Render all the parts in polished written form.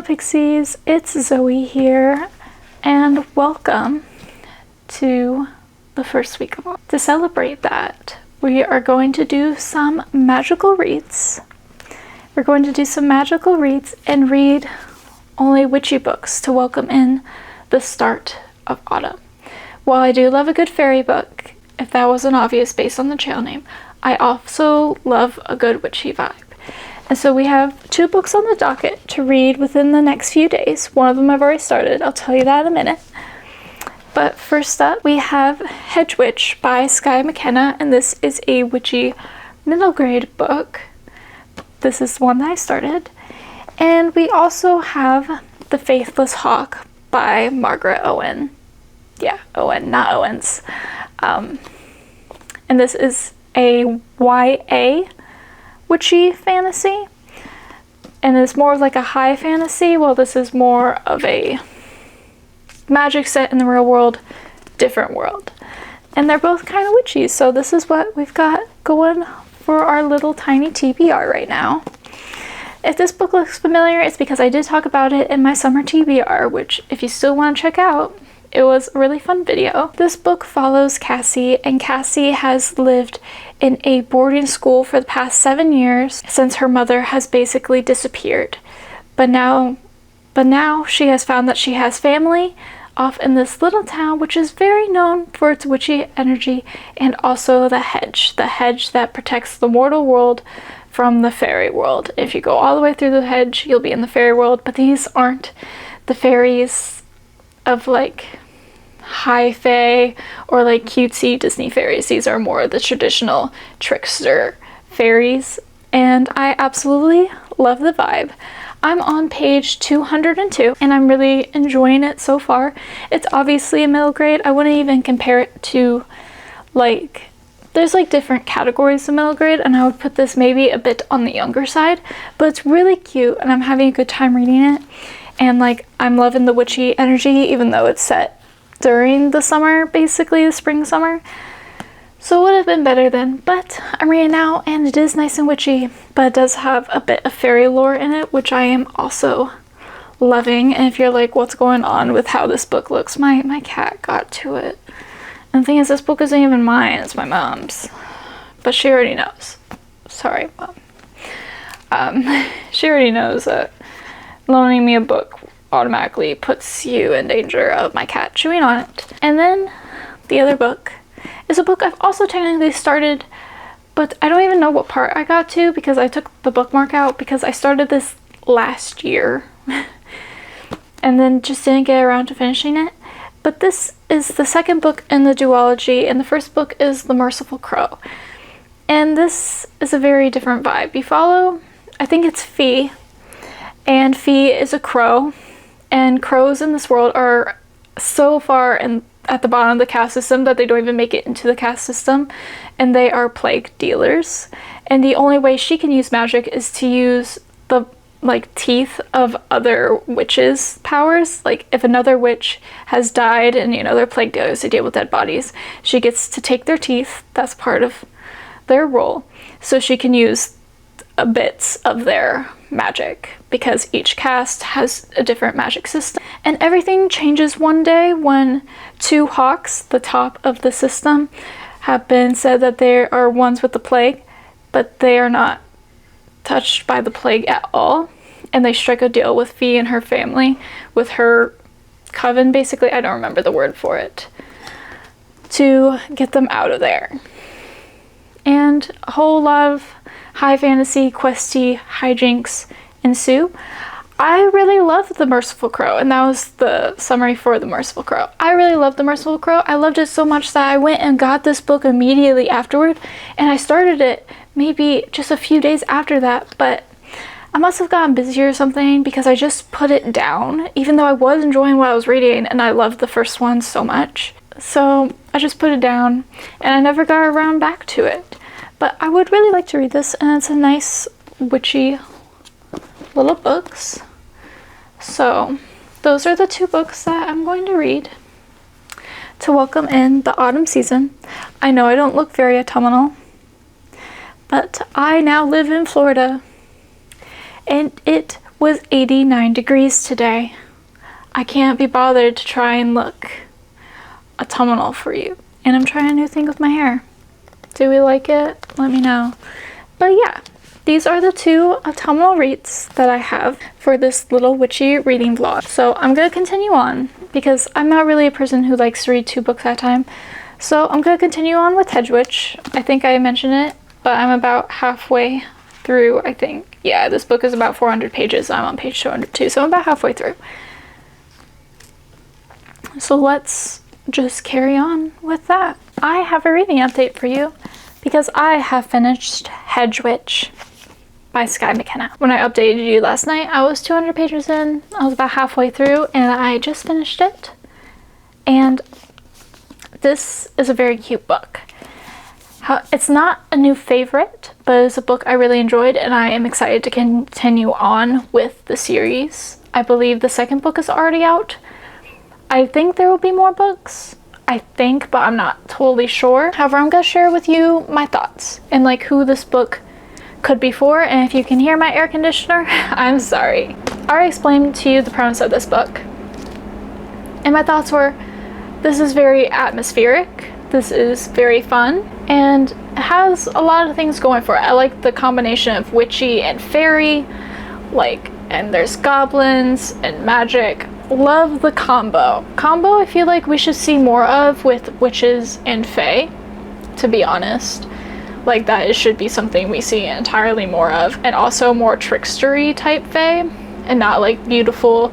Pixies, it's Zoe here, and welcome to the first week of August. To celebrate that, we are going to do some magical reads. We're going to do some magical reads and read only witchy books to welcome in the start of autumn. While I do love a good fairy book, if that wasn't obvious based on the channel name, I also love a good witchy vibe. And so we have 2 books on the docket to read within the next few days. One of them I've already started. I'll tell you that in a minute. But first up, we have Hedge Witch by Skye McKenna, and this is a witchy middle grade book. This is the one that I started. And we also have The Faithless Hawk by Margaret Owen. Yeah, Owen, not Owens. And this is a YA witchy fantasy, and it's more of like a high fantasy, while this is more of a magic set in the real world, different world. And they're both kind of witchy, so this is what we've got going for our little tiny TBR right now. If this book looks familiar, it's because I did talk about it in my summer TBR, which if you still want to check out, it was a really fun video. This book follows Cassie, and Cassie has lived in a boarding school for the past 7 years since her mother has basically disappeared. But now she has found that she has family off in this little town, which is very known for its witchy energy, and also the hedge that protects the mortal world from the fairy world. If you go all the way through the hedge, you'll be in the fairy world, but these aren't the fairies of like high fae or like cutesy Disney fairies. These are more the traditional trickster fairies, and I absolutely love the vibe. I'm on page 202 and I'm really enjoying it so far. It's obviously a middle grade. I wouldn't even compare it to, like, there's like different categories of middle grade, and I would put this maybe a bit on the younger side, but it's really cute and I'm having a good time reading it. And like, I'm loving the witchy energy, even though it's set during the summer, basically the spring summer. So it would have been better then, but I'm reading now and it is nice and witchy, but it does have a bit of fairy lore in it, which I am also loving. And if you're like, what's going on with how this book looks, my cat got to it. And the thing is, this book isn't even mine, it's my mom's. But she already knows. Sorry, Mom. She already knows that loaning me a book automatically puts you in danger of my cat chewing on it. And then the other book is a book I've also technically started, but I don't even know what part I got to because I took the bookmark out because I started this last year and then just didn't get around to finishing it. But this is the second book in the duology, and the first book is The Merciful Crow. And this is a very different vibe. You follow, I think it's Fee, and Fee is a crow. And crows in this world are so far at the bottom of the caste system that they don't even make it into the caste system. And they are plague dealers. And the only way she can use magic is to use the teeth of other witches' powers. Like if another witch has died and they're plague dealers, they deal with dead bodies, she gets to take their teeth. That's part of their role. So she can use bits of their magic because each caste has a different magic system. And everything changes one day when 2 hawks, the top of the system, have been said that they are ones with the plague, but they are not touched by the plague at all. And they strike a deal with Fee and her family, with her coven, basically, I don't remember the word for it, to get them out of there. And a whole lot of high fantasy, questy hijinks ensue. I really loved The Merciful Crow, and that was the summary for The Merciful Crow. I really loved The Merciful Crow. I loved it so much that I went and got this book immediately afterward, and I started it maybe just a few days after that, but I must have gotten busy or something because I just put it down, even though I was enjoying what I was reading and I loved the first one so much. So I just put it down and I never got around back to it. But I would really like to read this, and it's a nice witchy little books. So those are the 2 books that I'm going to read to welcome in the autumn season. I know I don't look very autumnal, but I now live in Florida, and it was 89 degrees today. I can't be bothered to try and look autumnal for you. And I'm trying a new thing with my hair. Do we like it? Let me know. But yeah, these are the 2 autumnal reads that I have for this little witchy reading vlog. So I'm going to continue on because I'm not really a person who likes to read 2 books at a time. So I'm going to continue on with Hedge Witch. I think I mentioned it, but I'm about halfway through, I think. Yeah, this book is about 400 pages. I'm on page 202, so I'm about halfway through. So let's just carry on with that. I have a reading update for you because I have finished Hedge Witch by Skye McKenna. When I updated you last night, I was 200 pages in. I was about halfway through and I just finished it. And this is a very cute book. It's not a new favorite, but it's a book I really enjoyed and I am excited to continue on with the series. I believe the 2nd book is already out. I think there will be more books. I think, but I'm not totally sure. However, I'm going to share with you my thoughts and like who this book could be for. And if you can hear my air conditioner, I'm sorry. I already explained to you the premise of this book. And my thoughts were, this is very atmospheric. This is very fun and it has a lot of things going for it. I like the combination of witchy and fairy, and there's goblins and magic. Love the combo. I feel like we should see more of with witches and fae, to be honest. Like that should be something we see entirely more of, and also more trickstery type fae, and not like beautiful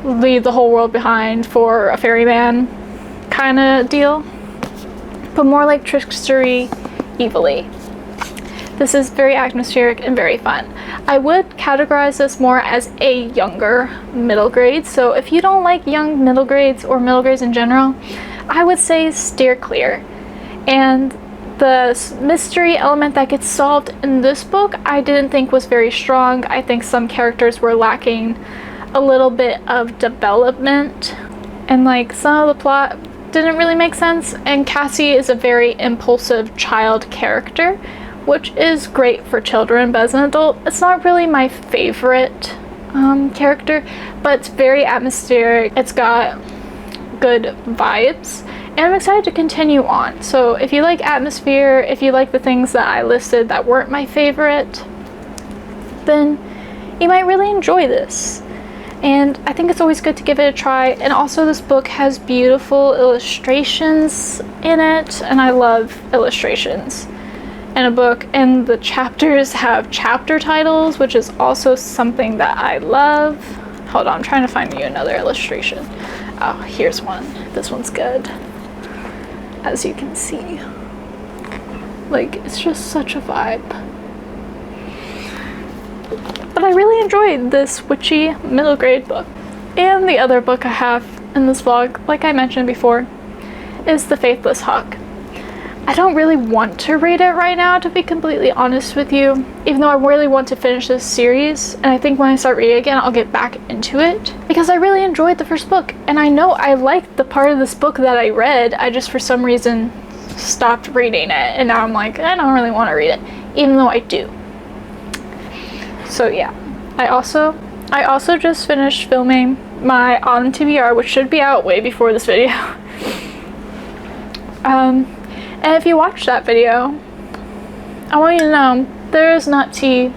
leave the whole world behind for a ferryman kind of deal, but more like trickstery evilly. This is very atmospheric and very fun. I would categorize this more as a younger middle grade, so if you don't like young middle grades or middle grades in general, I would say steer clear. And the mystery element that gets solved in this book I didn't think was very strong. I think some characters were lacking a little bit of development, and like some of the plot didn't really make sense, and Cassie is a very impulsive child character, which is great for children, but as an adult, it's not really my favorite character, but it's very atmospheric. It's got good vibes, and I'm excited to continue on. So if you like atmosphere, if you like the things that I listed that weren't my favorite, then you might really enjoy this. And I think it's always good to give it a try. And also this book has beautiful illustrations in it, and I love illustrations in a book, and the chapters have chapter titles, which is also something that I love. Hold on, I'm trying to find you another illustration. Oh, here's one. This one's good. As you can see. Like, it's just such a vibe. But I really enjoyed this witchy middle grade book. And the other book I have in this vlog, like I mentioned before, is The Faithless Hawk. I don't really want to read it right now, to be completely honest with you, even though I really want to finish this series, and I think when I start reading again, I'll get back into it, because I really enjoyed the first book, and I know I liked the part of this book that I read. I just for some reason stopped reading it, and now I'm like, I don't really want to read it, even though I do. So yeah, I also just finished filming my autumn TBR, which should be out way before this video. And if you watch that video, I want you to know there is not tea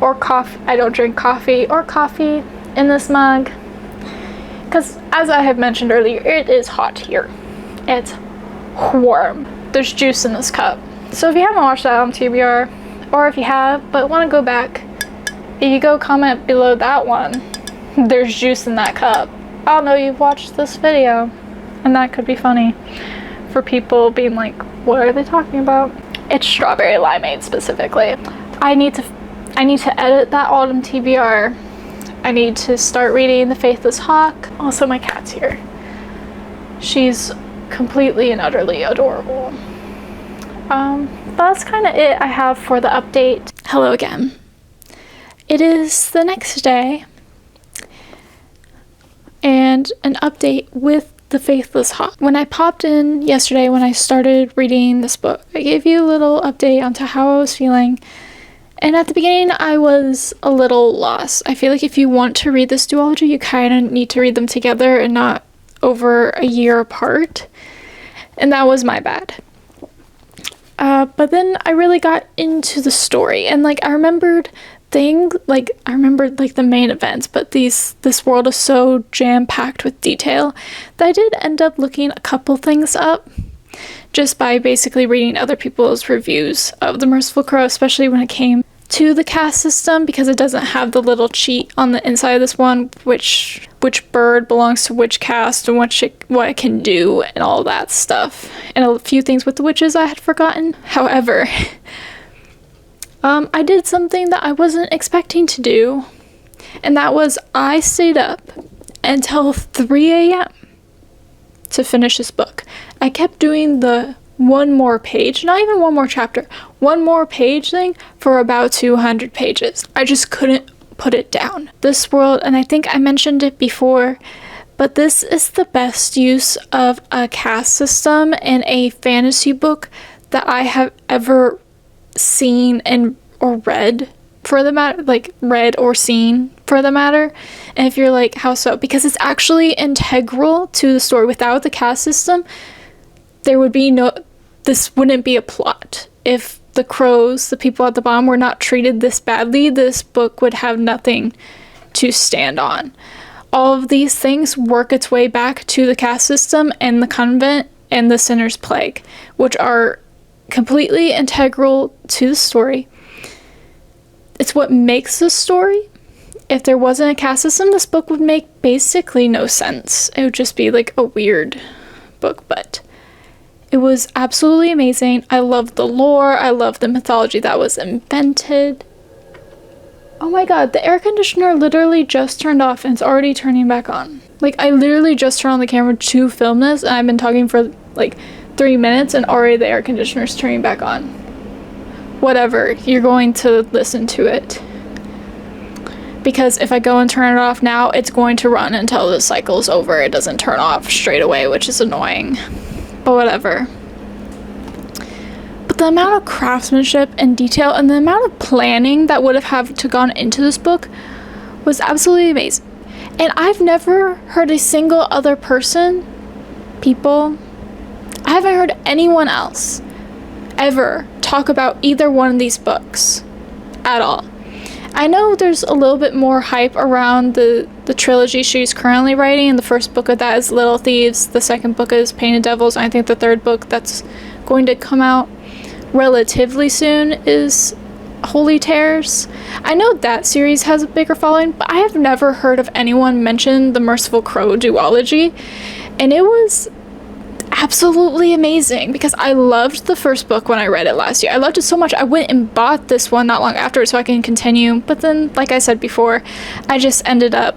or coffee. I don't drink coffee or coffee in this mug, because as I have mentioned earlier, it is hot here. It's warm. There's juice in this cup. So if you haven't watched that on TBR, or if you have but want to go back, if you go comment below that one, there's juice in that cup, I'll know you've watched this video, and that could be funny for people being like, what are they talking about? It's strawberry limeade specifically. I need to edit that autumn TBR. I need to start reading The Faithless Hawk. Also, my cat's here. She's completely and utterly adorable. But that's kind of it I have for the update. Hello again. It is the next day, and an update with The Faithless Hawk. When I popped in yesterday when I started reading this book, I gave you a little update onto how I was feeling, And at the beginning, I was a little lost. I feel like if you want to read this duology, you kind of need to read them together and not over a year apart. And that was my bad. But then I really got into the story, and like I remembered the main events, but this world is so jam-packed with detail that I did end up looking a couple things up just by basically reading other people's reviews of The Merciful Crow, especially when it came to the caste system, because it doesn't have the little cheat on the inside of this one, which bird belongs to which caste and what it can do and all that stuff, and a few things with the witches I had forgotten. However, I did something that I wasn't expecting to do, and that was I stayed up until 3 a.m. to finish this book. I kept doing the one more page, not even one more chapter, one more page thing for about 200 pages. I just couldn't put it down. This world, and I think I mentioned it before, but this is the best use of a caste system in a fantasy book that I have ever seen or read, for the matter, like read or seen for the matter. And if you're like, how so? Because it's actually integral to the story. Without the caste system, this wouldn't be a plot. If the crows, the people at the bottom, were not treated this badly, this book would have nothing to stand on. All of these things work its way back to the caste system and the convent and the sinner's plague, which are completely integral to the story. It's what makes the story. If there wasn't a caste system, this book would make basically no sense. It would just be like a weird book, but it was absolutely amazing. I loved the lore. I loved the mythology that was invented. Oh my god, the air conditioner literally just turned off and it's already turning back on. Like, I literally just turned on the camera to film this, and I've been talking for like 3 minutes and already the air conditioner's turning back on. Whatever, you're going to listen to it. Because if I go and turn it off now, it's going to run until the cycle's over. It doesn't turn off straight away, which is annoying. But whatever. But the amount of craftsmanship and detail and the amount of planning that would have to gone into this book was absolutely amazing. And I've never heard a single other I haven't heard anyone else ever talk about either one of these books at all. I know there's a little bit more hype around the trilogy she's currently writing, and the first book of that is Little Thieves, the second book is Painted Devils, and I think the third book that's going to come out relatively soon is Holy Terrors. I know that series has a bigger following, but I have never heard of anyone mention the Merciful Crow duology, and it was absolutely amazing because I loved the first book when I read it last year. I loved it so much I went and bought this one not long after so I can continue, but then, like I said before, I just ended up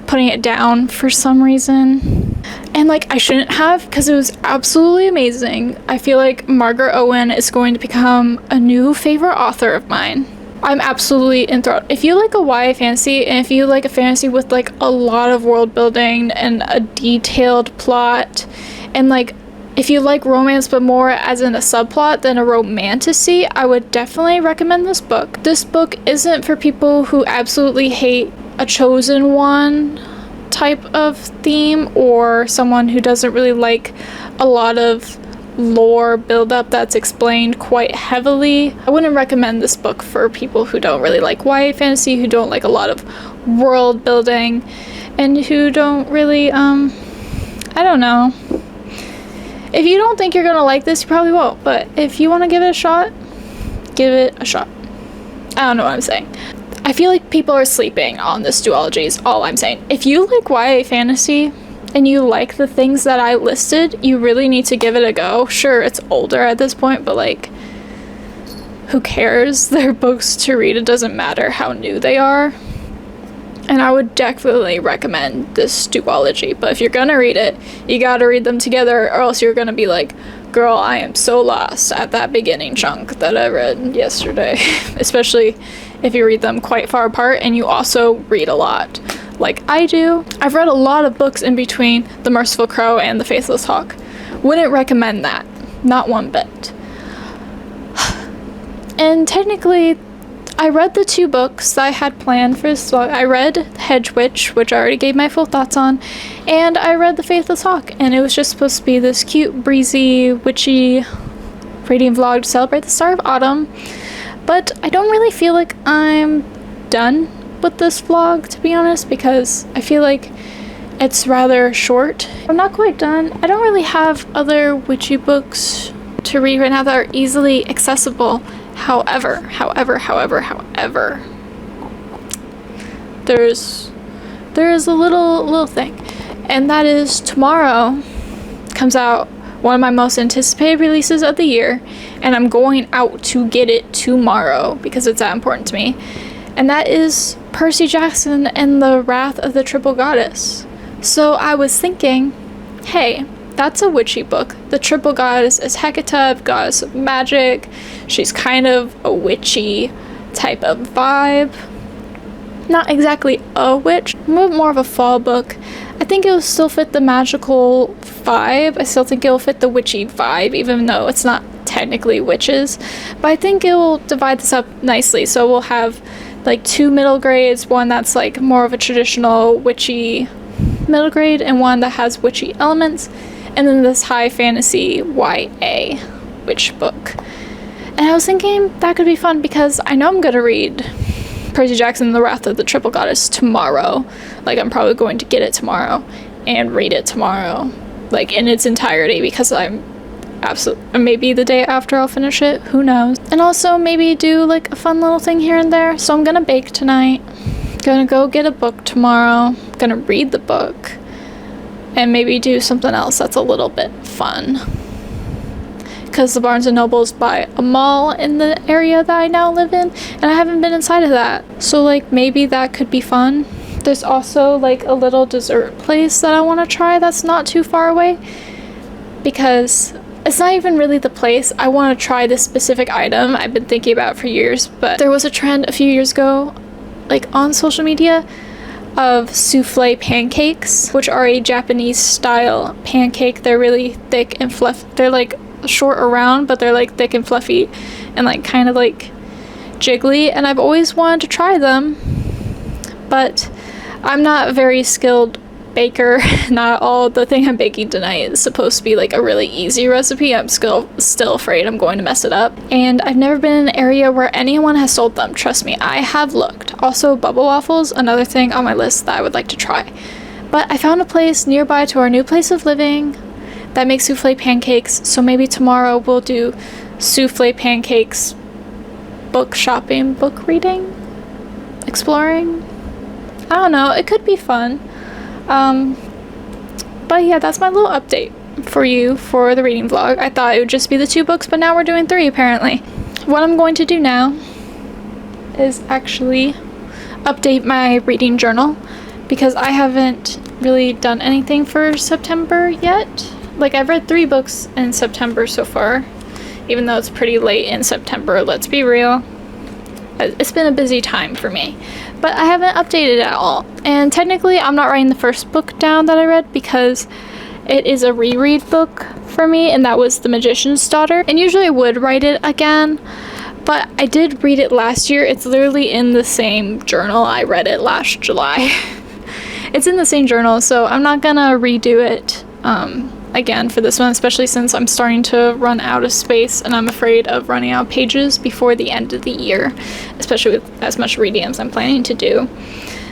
putting it down for some reason. And like, I shouldn't have, because it was absolutely amazing. I feel like Margaret Owen is going to become a new favorite author of mine. I'm absolutely enthralled. If you like a YA fantasy, and if you like a fantasy with like a lot of world building and a detailed plot, and like if you like romance but more as in a subplot than a romantasy, I would definitely recommend this book. This book isn't for people who absolutely hate a chosen one type of theme, or someone who doesn't really like a lot of lore buildup that's explained quite heavily. I wouldn't recommend this book for people who don't really like YA fantasy, who don't like a lot of world building, and who don't really, I don't know. If you don't think you're gonna like this, you probably won't, but if you want to give it a shot, give it a shot. I don't know what I'm saying. I feel like people are sleeping on this duology is all I'm saying. If you like YA fantasy and you like the things that I listed, you really need to give it a go. Sure, it's older at this point, but like, who cares? They're books to read. It doesn't matter how new they are. And I would definitely recommend this duology. But if you're gonna read it, you gotta read them together, or else you're gonna be like, girl, I am so lost at that beginning chunk that I read yesterday. Especially if you read them quite far apart and you also read a lot, like I do. I've read a lot of books in between The Merciful Crow and The Faithless Hawk. Wouldn't recommend that. Not one bit. And technically, I read the 2 books that I had planned for this vlog. I read Hedge Witch, which I already gave my full thoughts on, and I read The Faithless Hawk, and it was just supposed to be this cute, breezy, witchy reading vlog to celebrate the start of autumn. But I don't really feel like I'm done with this vlog, to be honest, because I feel like it's rather short. I'm not quite done. I don't really have other witchy books to read right now that are easily accessible. However, there's a little thing, and that is tomorrow comes out one of my most anticipated releases of the year, and I'm going out to get it tomorrow because it's that important to me, and that is Percy Jackson and the Wrath of the Triple Goddess. So I was thinking, hey, that's a witchy book. The Triple Goddess is Hecate, goddess of magic. She's kind of a witchy type of vibe. Not exactly a witch, more of a fall book. I think it will still fit the magical vibe. I still think it will fit the witchy vibe, even though it's not technically witches. But I think it will divide this up nicely. So we'll have like 2 middle grades, one that's like more of a traditional witchy middle grade, and one that has witchy elements, and then this high fantasy YA witch book. And I was thinking that could be fun because I know I'm gonna read Percy Jackson and the Wrath of the Triple Goddess tomorrow. Like, I'm probably going to get it tomorrow and read it tomorrow, like in its entirety, because I'm maybe the day after I'll finish it, who knows. And also maybe do like a fun little thing here and there. So I'm gonna bake tonight, gonna go get a book tomorrow, gonna read the book, and maybe do something else that's a little bit fun, because the Barnes & Noble is by a mall in the area that I now live in, and I haven't been inside of that, so like maybe that could be fun. There's also like a little dessert place that I want to try that's not too far away, because it's not even really the place. I want to try this specific item I've been thinking about for years, but there was a trend a few years ago, like on social media, of souffle pancakes, which are a Japanese style pancake. They're really thick and fluffy. They're like short around, but they're like thick and fluffy and like kind of like jiggly, and I've always wanted to try them, but I'm not a very skilled baker. Not all the thing I'm baking tonight is supposed to be like a really easy recipe. I'm still afraid I'm going to mess it up, and I've never been in an area where anyone has sold them. Trust me, I have looked. Also, bubble waffles, another thing on my list that I would like to try. But I found a place nearby to our new place of living that makes souffle pancakes, so maybe tomorrow we'll do souffle pancakes, book shopping, book reading, exploring. I don't know, it could be fun. But yeah, that's my little update for you for the reading vlog. I thought it would just be the 2 books, but now we're doing 3 apparently. What I'm going to do now is actually update my reading journal, because I haven't really done anything for September yet. Like, I've read 3 books in September so far, even though it's pretty late in September, let's be real. It's been a busy time for me, but I haven't updated at all. And technically, I'm not writing the first book down that I read, because it is a reread book for me, and that was The Magician's Daughter. And usually I would write it again, but I did read it last year. It's literally in the same journal. I read it last July. It's in the same journal, so I'm not gonna redo it again for this one, especially since I'm starting to run out of space, and I'm afraid of running out of pages before the end of the year, especially with as much reading as I'm planning to do.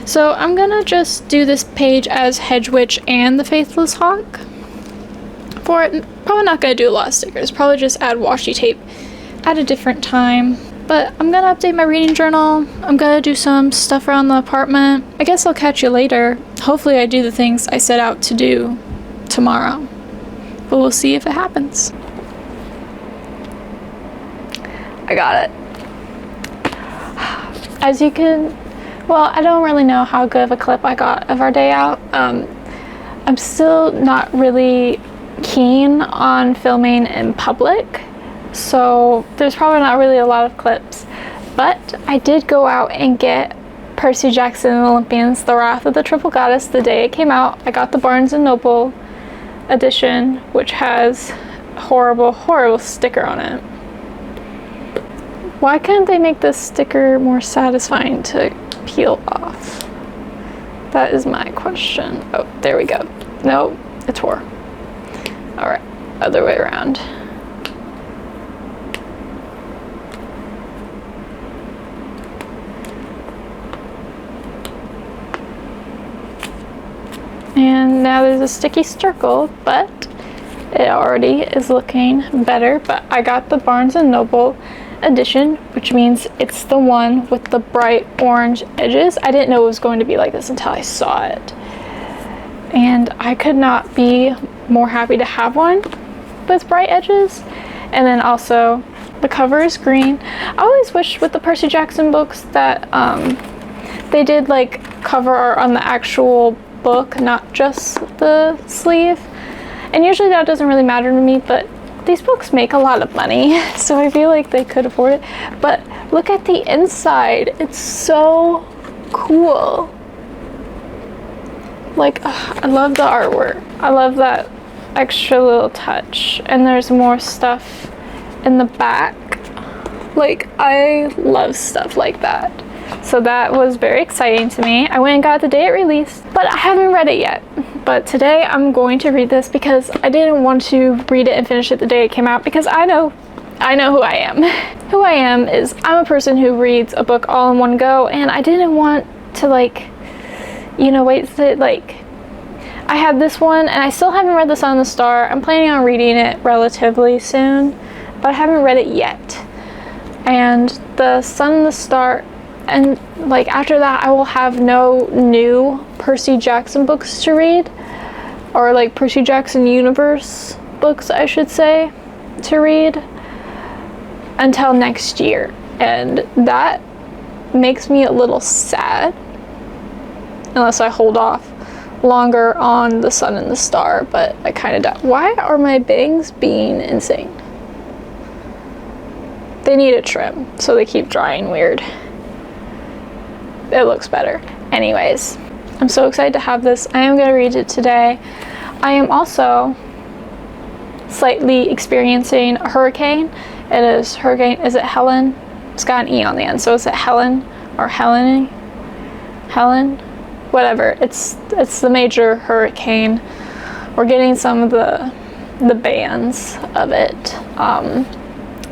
So I'm gonna just do this page as Hedge Witch and the Faithless Hawk for it. Probably not gonna do a lot of stickers, probably just add washi tape at a different time. But I'm gonna update my reading journal. I'm gonna do some stuff around the apartment. I guess I'll catch you later. Hopefully I do the things I set out to do tomorrow, but we'll see if it happens. I got it. As you can, well, I don't really know how good of a clip I got of our day out. I'm still not really keen on filming in public, so there's probably not really a lot of clips, but I did go out and get Percy Jackson and the Olympians, The Wrath of the Triple Goddess the day it came out. I got the Barnes & Noble edition, which has a horrible sticker on it. Why couldn't they make this sticker more satisfying to peel off? That is my question. Oh, there we go. No, it tore. All right, other way around. And now there's a sticky circle, but it already is looking better. But I got the Barnes & Noble edition, which means it's the one with the bright orange edges. I didn't know it was going to be like this until I saw it. And I could not be more happy to have one with bright edges. And then also the cover is green. I always wish with the Percy Jackson books that they did like cover art on the actual book, not just the sleeve. And usually that doesn't really matter to me, but these books make a lot of money, so I feel like they could afford it. But look at the inside. It's so cool. Like, I love the artwork. I love that extra little touch. And there's more stuff in the back. Like, I love stuff like that. So that was very exciting to me. I went and got it the day it released, but I haven't read it yet. But today I'm going to read this because I didn't want to read it and finish it the day it came out, because I know who I am. Who I am is I'm a person who reads a book all in one go, and I didn't want to like, you know, wait to like, I had this one and I still haven't read The Sun and the Star. I'm planning on reading it relatively soon, but I haven't read it yet. And The Sun and the Star, and like after that I will have no new Percy Jackson books to read, or like Percy Jackson universe books I should say, to read until next year. And that makes me a little sad, unless I hold off longer on The Sun and the Star. But I kind of doubt. Why are my bangs being insane? They need a trim, so they keep drying weird. It looks better. Anyways, I'm so excited to have this. I am going to read it today. I am also slightly experiencing a hurricane. It is hurricane, is it Helen? It's got an E on the end, so is it Helen or Helen? Whatever. It's the major hurricane. We're getting some of the bands of it.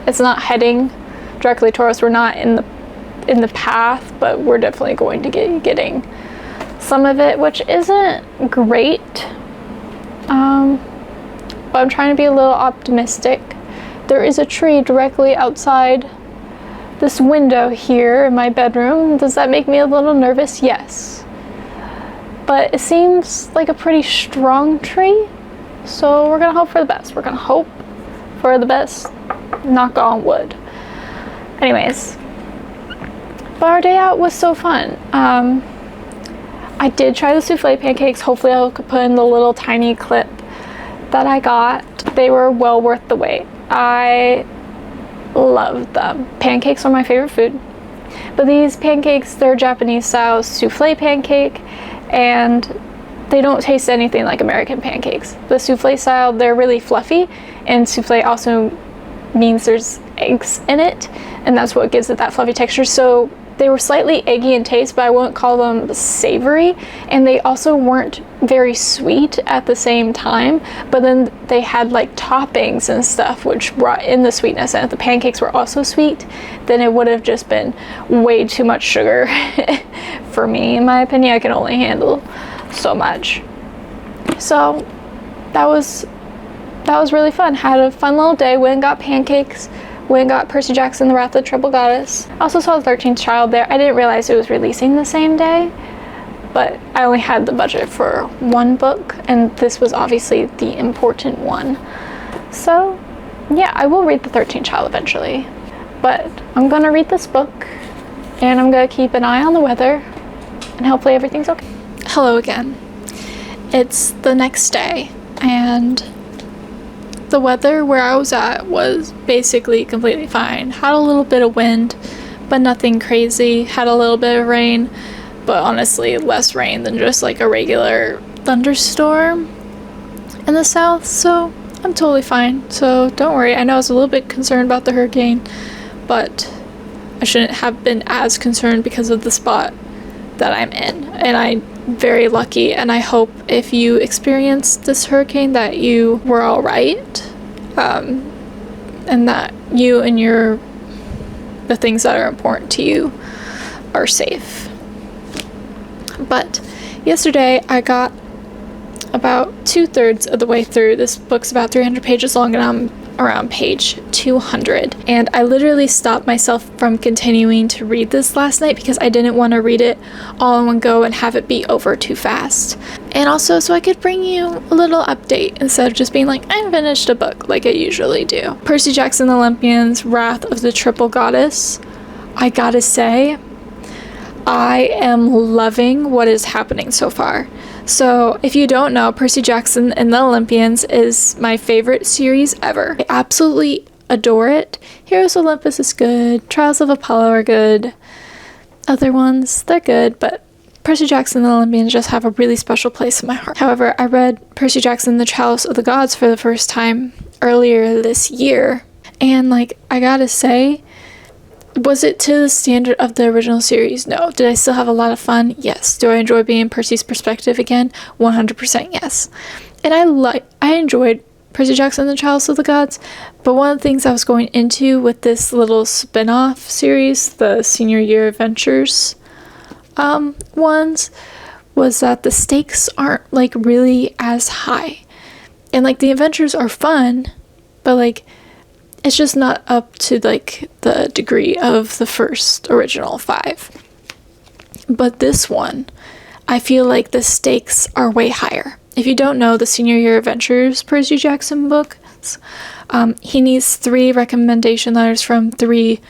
It's not heading directly towards us. We're not in the path, but we're definitely going to getting some of it, which isn't great. But I'm trying to be a little optimistic. There is a tree directly outside this window here in my bedroom. Does that make me a little nervous? Yes. But it seems like a pretty strong tree, so we're gonna hope for the best. We're gonna hope for the best. Knock on wood. Anyways, but our day out was so fun. I did try the souffle pancakes. Hopefully I could put in the little tiny clip that I got. They were well worth the wait. I loved them. Pancakes are my favorite food. But these pancakes, they're Japanese style souffle pancake, and they don't taste anything like American pancakes. The souffle style, they're really fluffy, and souffle also means there's eggs in it, and that's what gives it that fluffy texture. So they were slightly eggy in taste, but I wouldn't call them savory, and they also weren't very sweet at the same time. But then they had like toppings and stuff which brought in the sweetness, and if the pancakes were also sweet, then it would have just been way too much sugar for me. In my opinion, I can only handle so much. So that was really fun. Had a fun little day. Went and got pancakes. Went and got Percy Jackson, The Wrath of the Triple Goddess. I also saw The 13th Child there. I didn't realize it was releasing the same day, but I only had the budget for one book, and this was obviously the important one. So yeah, I will read The 13th Child eventually, but I'm gonna read this book, and I'm gonna keep an eye on the weather, and hopefully everything's okay. Hello again. It's the next day, and the weather where I was at was basically completely fine. Had a little bit of wind, but nothing crazy. Had a little bit of rain, but honestly less rain than just like a regular thunderstorm in the south, so I'm totally fine. So don't worry. I know I was a little bit concerned about the hurricane, but I shouldn't have been as concerned because of the spot that I'm in. And I'm very lucky, and I hope if you experienced this hurricane that you were all right, and that you and the things that are important to you are safe. But yesterday I got about 2/3 of the way through. This book's about 300 pages long, and I'm around page 200. And I literally stopped myself from continuing to read this last night because I didn't want to read it all in one go and have it be over too fast. And also so I could bring you a little update instead of just being like, I finished a book like I usually do. Percy Jackson the Olympians, Wrath of the Triple Goddess. I gotta say, I am loving what is happening so far. So, if you don't know, Percy Jackson and the Olympians is my favorite series ever. I absolutely adore it. Heroes of Olympus is good. Trials of Apollo are good. Other ones, they're good, but Percy Jackson and the Olympians just have a really special place in my heart. However, I read Percy Jackson and the Chalice of the Gods for the first time earlier this year, and I gotta say, was it to the standard of the original series? No. Did I still have a lot of fun? Yes. Do I enjoy being in Percy's perspective again? 100% yes. And I enjoyed Percy Jackson and the Chalice of the Gods, but one of the things I was going into with this little spin-off series, the Senior Year Adventures ones, was that the stakes aren't really as high. And the adventures are fun, but it's just not up to the degree of the first original 5. But this one, I feel like the stakes are way higher. If you don't know the Senior Year Adventures Percy Jackson books, he needs 3 recommendation letters from 3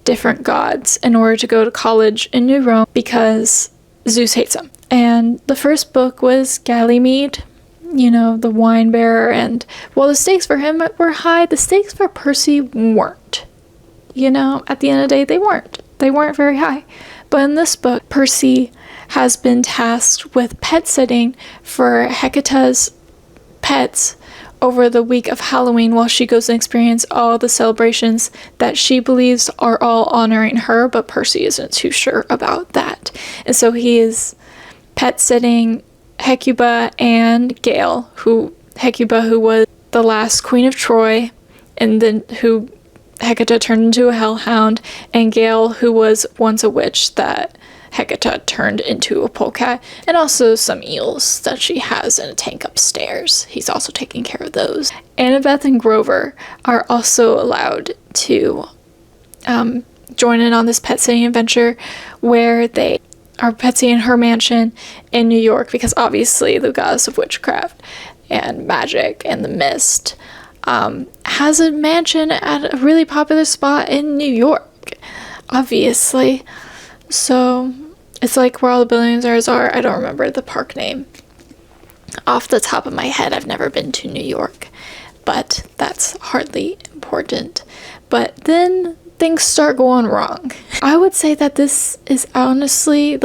different gods in order to go to college in New Rome because Zeus hates him. And the first book was Ganymede, the wine bearer, and while the stakes for him were high, the stakes for Percy weren't. At the end of the day, they weren't very high. But in this book, Percy has been tasked with pet sitting for Hecate's pets over the week of Halloween while she goes and experiences all the celebrations that she believes are all honoring her, but Percy isn't too sure about that. And so he is pet sitting Hecuba and Gale, Hecuba who was the last queen of Troy, and then who Hecate turned into a hellhound, and Gale, who was once a witch that Hecate turned into a polecat, and also some eels that she has in a tank upstairs. He's also taking care of those. Annabeth and Grover are also allowed to join in on this pet sitting adventure where they are pet sitting in her mansion in New York because obviously the goddess of witchcraft and magic and the mist has a mansion at a really popular spot in New York, obviously. So it's where all the billionaires are. I don't remember the park name off the top of my head. I've never been to New York, but that's hardly important. But then things start going wrong. I would say that this is honestly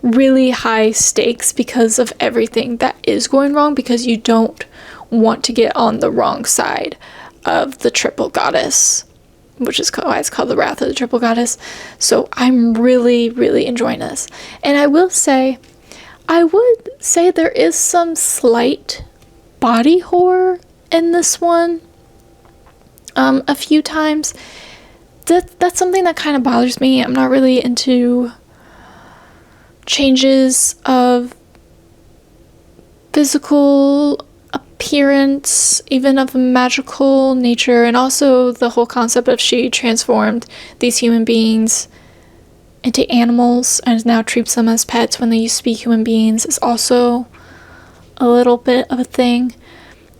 really high stakes because of everything that is going wrong, because you don't want to get on the wrong side of the triple goddess, which is why it's called the Wrath of the Triple Goddess. So I'm really, really enjoying this. And I would say there is some slight body horror in this one a few times. That's something that kind of bothers me. I'm not really into changes of physical appearance, even of a magical nature, and also the whole concept of she transformed these human beings into animals and now treats them as pets when they used to be human beings is also a little bit of a thing.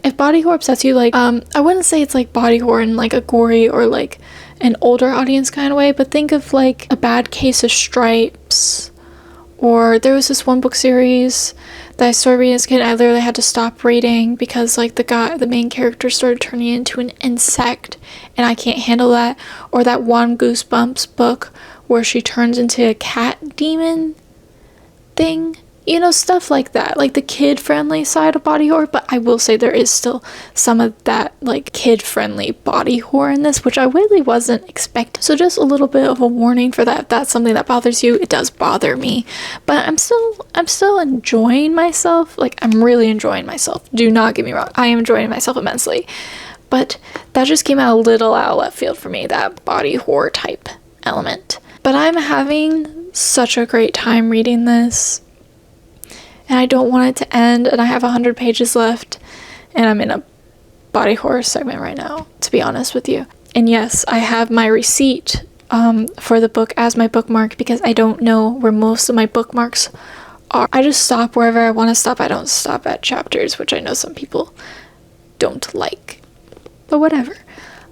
If body horror upsets you, I wouldn't say it's body horror in a gory or an older audience kind of way, but think of A Bad Case of Stripes, or there was this one book series that I started reading as a kid. I literally had to stop reading because the main character started turning into an insect, and I can't handle that. Or that one Goosebumps book where she turns into a cat demon thing. You know, stuff like that, like the kid-friendly side of body horror, but I will say there is still some of that, like, kid-friendly body horror in this, which I really wasn't expecting. So just a little bit of a warning for that. If that's something that bothers you, it does bother me. But I'm still enjoying myself. Like, I'm really enjoying myself. Do not get me wrong. I am enjoying myself immensely. But that just came out a little out of left field for me, that body horror type element. But I'm having such a great time reading this. And I don't want it to end, and I have 100 pages left, and I'm in a body horror segment right now, to be honest with you. And yes, I have my receipt for the book as my bookmark, because I don't know where most of my bookmarks are. I just stop wherever I want to stop. I don't stop at chapters, which I know some people don't like. But whatever.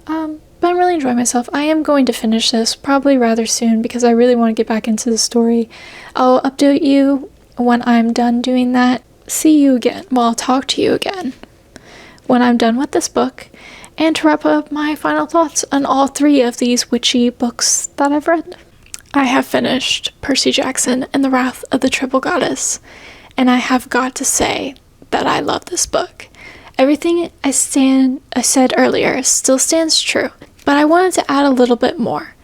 But I'm really enjoying myself. I am going to finish this probably rather soon, because I really want to get back into the story. I'll update you when I'm done doing that. See you again. Well, I'll talk to you again when I'm done with this book, and to wrap up my final thoughts on all 3 of these witchy books that I've read. I have finished Percy Jackson and the Wrath of the Triple Goddess, and I have got to say that I love this book. Everything I said earlier still stands true, but I wanted to add a little bit more.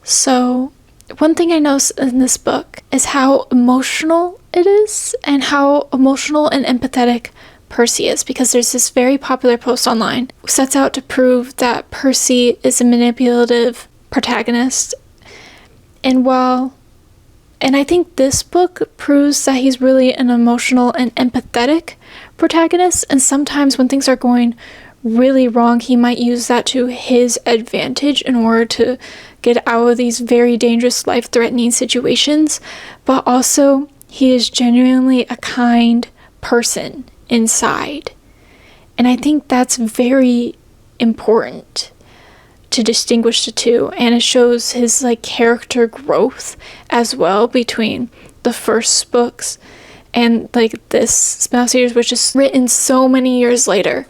So one thing I noticed in this book is how emotional it is, and how emotional and empathetic Percy is, because there's this very popular post online who sets out to prove that Percy is a manipulative protagonist. And I think this book proves that he's really an emotional and empathetic protagonist, and sometimes when things are going really wrong, he might use that to his advantage in order to get out of these very dangerous, life-threatening situations. But also, he is genuinely a kind person inside. And I think that's very important to distinguish the two, and it shows his like character growth as well between the first books and like this spin-off series, which is written so many years later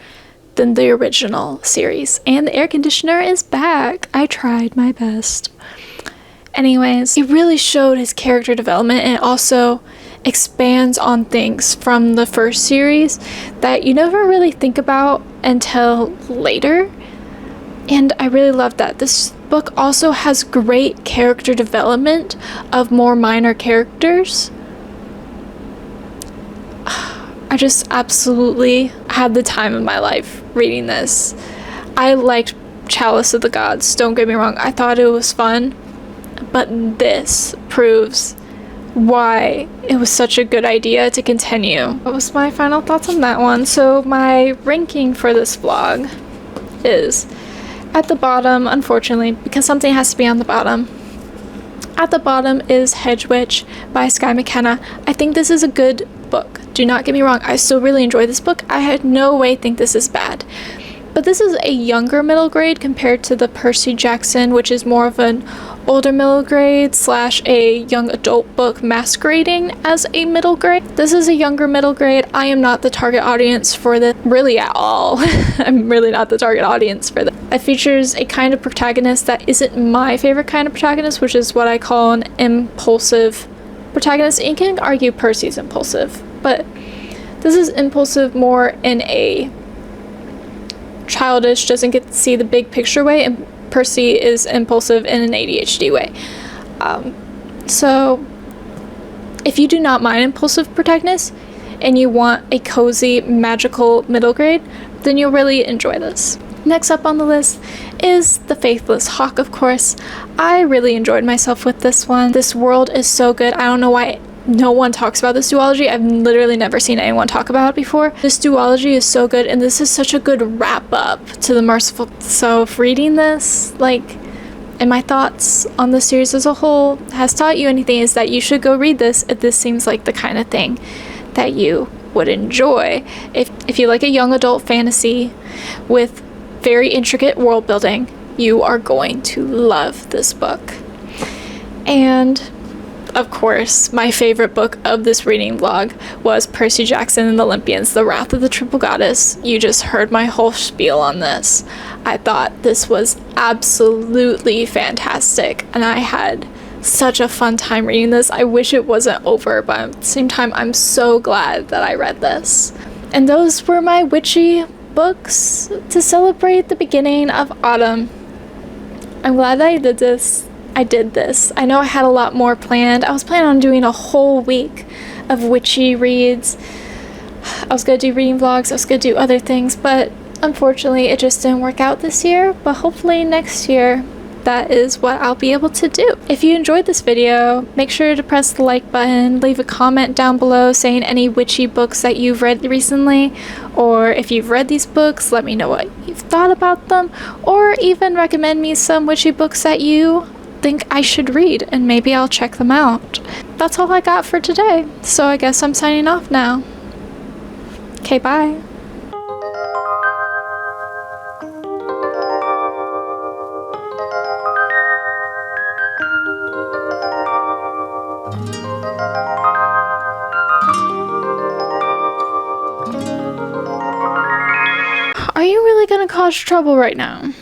than the original series. And the air conditioner is back. I tried my best. Anyways, it really showed his character development, and it also expands on things from the first series that you never really think about until later. And I really love that. This book also has great character development of more minor characters. I just absolutely had the time of my life reading this. I liked Chalice of the Gods, don't get me wrong. I thought it was fun, but this proves why it was such a good idea to continue. What was my final thoughts on that one? So my ranking for this vlog is at the bottom, unfortunately, because something has to be on the bottom. At the bottom is Hedge Witch by Skye McKenna. I think this is a good book. Do not get me wrong, I still really enjoy this book. I had no way think this is bad. But this is a younger middle grade compared to the Percy Jackson, which is more of an older middle grade / a young adult book masquerading as a middle grade. This is a younger middle grade. I am not the target audience for this really at all. I'm really not the target audience for this. It features a kind of protagonist that isn't my favorite kind of protagonist, which is what I call an impulsive protagonist. And you can argue Percy's impulsive, but this is impulsive more in a childish, doesn't get to see the big picture way, and Percy is impulsive in an ADHD way. So if you do not mind impulsive protagonists and you want a cozy magical middle grade, then you'll really enjoy this. Next up on the list is The Faithless Hawk, of course. I really enjoyed myself with this one. This world is so good. I don't know why no one talks about this duology. I've literally never seen anyone talk about it before. This duology is so good, and this is such a good wrap up to the Merciful. So if reading this, and my thoughts on the series as a whole has taught you anything, is that you should go read this if this seems like the kind of thing that you would enjoy. If you like a young adult fantasy with very intricate world building, you are going to love this book. And of course, my favorite book of this reading vlog was Percy Jackson and the Olympians, The Wrath of the Triple Goddess. You just heard my whole spiel on this. I thought this was absolutely fantastic, and I had such a fun time reading this. I wish it wasn't over, but at the same time, I'm so glad that I read this. And those were my witchy books to celebrate the beginning of autumn. I'm glad that I did this. I know I had a lot more planned. I was planning on doing a whole week of witchy reads. I was going to do reading vlogs, I was going to do other things, but unfortunately it just didn't work out this year. But hopefully next year that is what I'll be able to do. If you enjoyed this video, make sure to press the like button, leave a comment down below saying any witchy books that you've read recently, or if you've read these books, let me know what you've thought about them, or even recommend me some witchy books that you think I should read, and maybe I'll check them out. That's all I got for today, so I guess I'm signing off now. Okay, bye. Are you really gonna cause trouble right now?